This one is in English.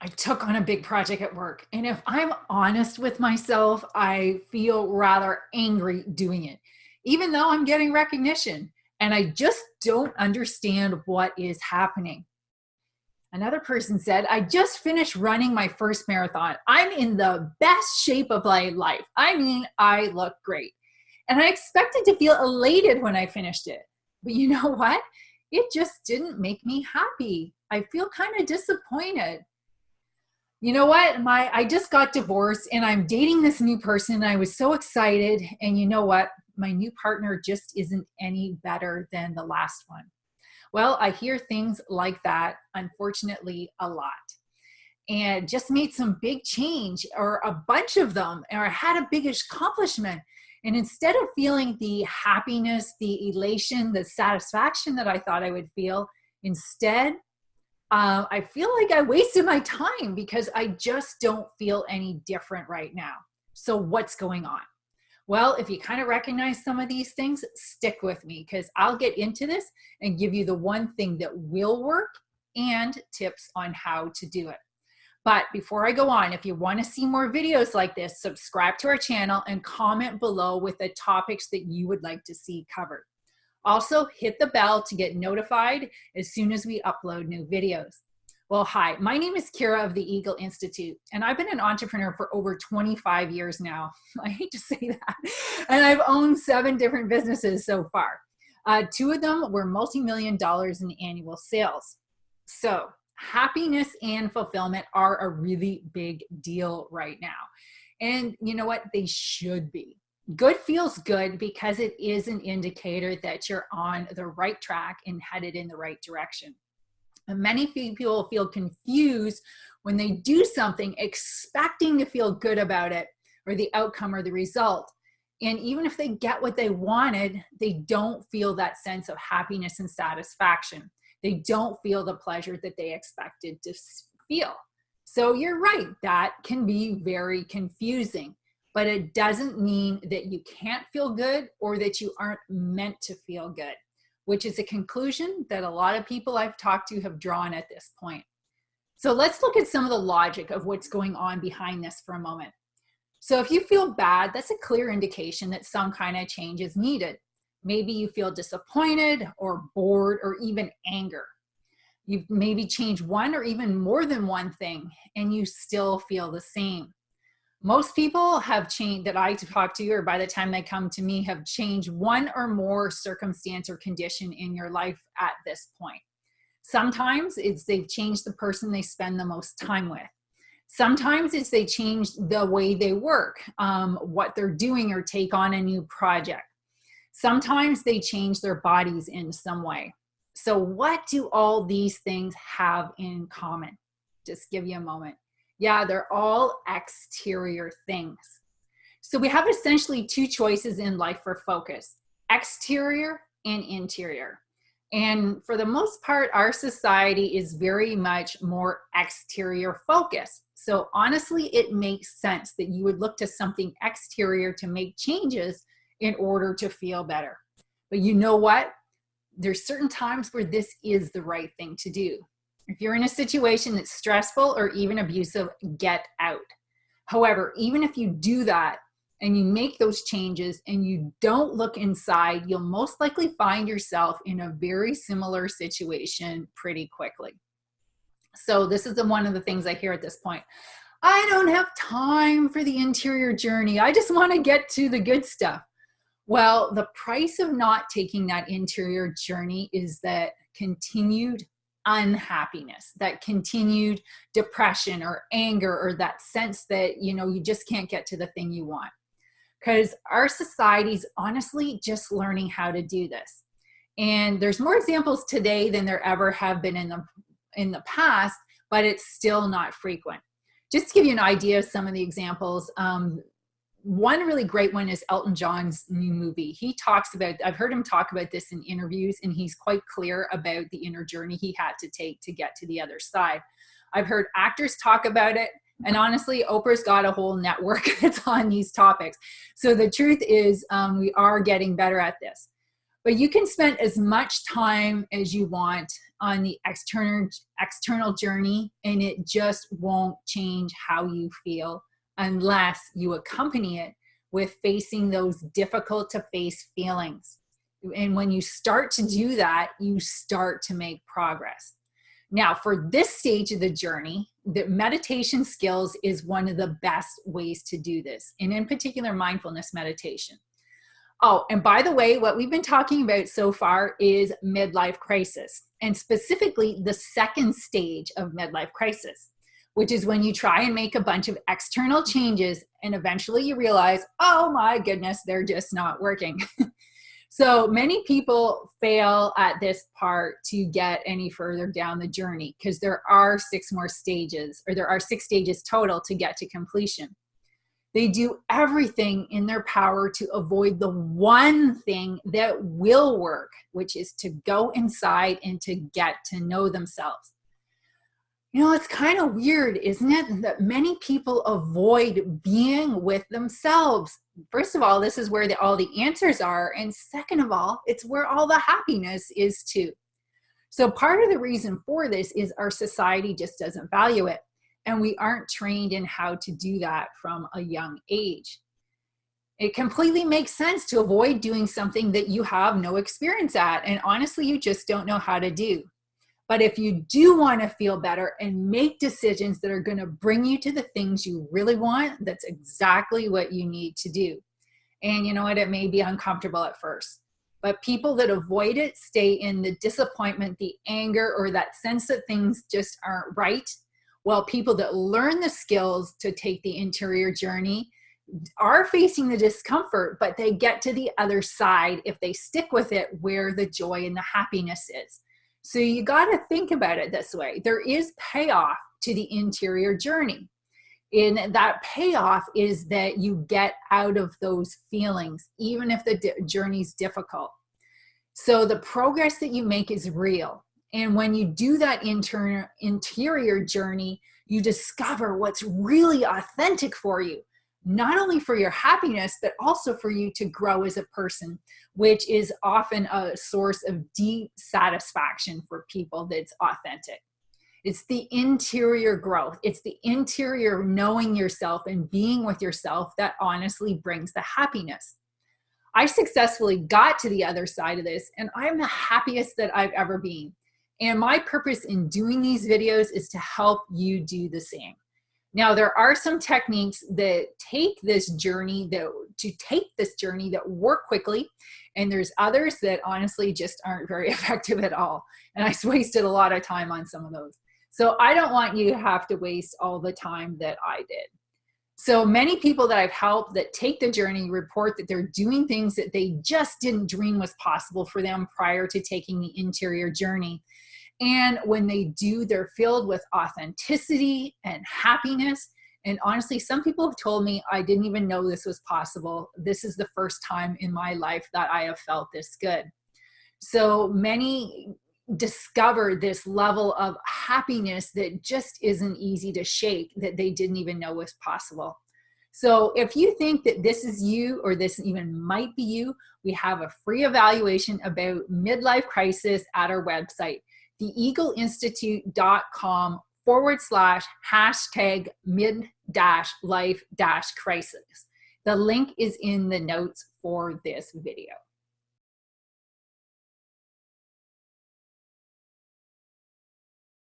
I took on a big project at work. And if I'm honest with myself, I feel rather angry doing it, even though I'm getting recognition. And I just don't understand what is happening. Another person said, I just finished running my first marathon. I'm in the best shape of my life. I mean, I look great. And I expected to feel elated when I finished it. But you know what? It just didn't make me happy. I feel kind of disappointed. You know what? I just got divorced and I'm dating this new person. And I was so excited. And you know what? My new partner just isn't any better than the last one. Well, I hear things like that, unfortunately, a lot. And just made some big change or a bunch of them, or I had a big accomplishment. And instead of feeling the happiness, the elation, the satisfaction that I thought I would feel, instead, I feel like I wasted my time because I just don't feel any different right now. So what's going on? Well, if you kind of recognize some of these things, stick with me because I'll get into this and give you the one thing that will work and tips on how to do it. But before I go on, if you want to see more videos like this, subscribe to our channel and comment below with the topics that you would like to see covered. Also, hit the bell to get notified as soon as we upload new videos. Well, hi, my name is Kira of the Eagle Institute, and I've been an entrepreneur for over 25 years now. I hate to say that. And I've owned 7 different businesses so far. 2 of them were multi-million dollars in annual sales. So happiness and fulfillment are a really big deal right now. And you know what? They should be. Good feels good because it is an indicator that you're on the right track and headed in the right direction. And many people feel confused when they do something expecting to feel good about it or the outcome or the result. And even if they get what they wanted, they don't feel that sense of happiness and satisfaction. They don't feel the pleasure that they expected to feel. So you're right, that can be very confusing, but it doesn't mean that you can't feel good or that you aren't meant to feel good, which is a conclusion that a lot of people I've talked to have drawn at this point. So let's look at some of the logic of what's going on behind this for a moment. So if you feel bad, that's a clear indication that some kind of change is needed. Maybe you feel disappointed or bored or even anger. You've maybe changed one or even more than one thing and you still feel the same. Most people have changed that I talk to, or by the time they come to me, have changed one or more circumstance or condition in your life at this point. Sometimes it's they've changed the person they spend the most time with. Sometimes it's they changed the way they work, what they're doing or take on a new project. Sometimes they change their bodies in some way. So what do all these things have in common? Just give you a moment. Yeah, they're all exterior things. So we have essentially 2 choices in life for focus, exterior and interior. And for the most part, our society is very much more exterior focused. So honestly, it makes sense that you would look to something exterior to make changes in order to feel better. But you know what? There's certain times where this is the right thing to do. If you're in a situation that's stressful or even abusive, get out. However, even if you do that and you make those changes and you don't look inside, you'll most likely find yourself in a very similar situation pretty quickly. So this is one of the things I hear at this point. I don't have time for the interior journey. I just want to get to the good stuff. Well, the price of not taking that interior journey is that continued unhappiness, that continued depression or anger, or that sense that, you just can't get to the thing you want. Because our society's honestly just learning how to do this. And there's more examples today than there ever have been in the past, but it's still not frequent. Just to give you an idea of some of the examples, one really great one is Elton John's new movie. He talks about, I've heard him talk about this in interviews, and he's quite clear about the inner journey he had to take to get to the other side. I've heard actors talk about it, and honestly, Oprah's got a whole network that's on these topics. So the truth is, we are getting better at this. But you can spend as much time as you want on the external journey, and it just won't change how you feel unless you accompany it with facing those difficult to face feelings. And when you start to do that, you start to make progress. Now, for this stage of the journey, the meditation skills is one of the best ways to do this, and in particular, mindfulness meditation. Oh, and by the way, what we've been talking about so far is midlife crisis, and specifically the second stage of midlife crisis, which is when you try and make a bunch of external changes and eventually you realize, oh my goodness, they're just not working. So many people fail at this part to get any further down the journey because there are 6 more stages, or there are 6 stages total to get to completion. They do everything in their power to avoid the one thing that will work, which is to go inside and to get to know themselves. You know, it's kind of weird, isn't it, that many people avoid being with themselves. First of all, this is where all the answers are. And second of all, it's where all the happiness is too. So part of the reason for this is our society just doesn't value it. And we aren't trained in how to do that from a young age. It completely makes sense to avoid doing something that you have no experience at. And honestly, you just don't know how to do. But if you do want to feel better and make decisions that are going to bring you to the things you really want, that's exactly what you need to do. And you know what? It may be uncomfortable at first, but people that avoid it stay in the disappointment, the anger, or that sense that things just aren't right. While people that learn the skills to take the interior journey are facing the discomfort, but they get to the other side if they stick with it, where the joy and the happiness is. So you got to think about it this way. There is payoff to the interior journey. And that payoff is that you get out of those feelings, even if the journey's difficult. So the progress that you make is real. And when you do that interior journey, you discover what's really authentic for you, not only for your happiness, but also for you to grow as a person, which is often a source of deep satisfaction for people that's authentic. It's the interior growth. It's the interior knowing yourself and being with yourself that honestly brings the happiness. I successfully got to the other side of this, and I'm the happiest that I've ever been. And my purpose in doing these videos is to help you do the same. Now, there are some techniques that take this journey that work quickly, and there's others that honestly just aren't very effective at all. And I wasted a lot of time on some of those. So I don't want you to have to waste all the time that I did. So many people that I've helped that take the journey report that they're doing things that they just didn't dream was possible for them prior to taking the interior journey. And when they do, they're filled with authenticity and happiness. And honestly, some people have told me, I didn't even know this was possible. This is the first time in my life that I have felt this good. So many discover this level of happiness that just isn't easy to shake, that they didn't even know was possible. So if you think that this is you, or this even might be you, we have a free evaluation about midlife crisis at our website, theeagleinstitute.com/mid-life-crisis. The link is in the notes for this video.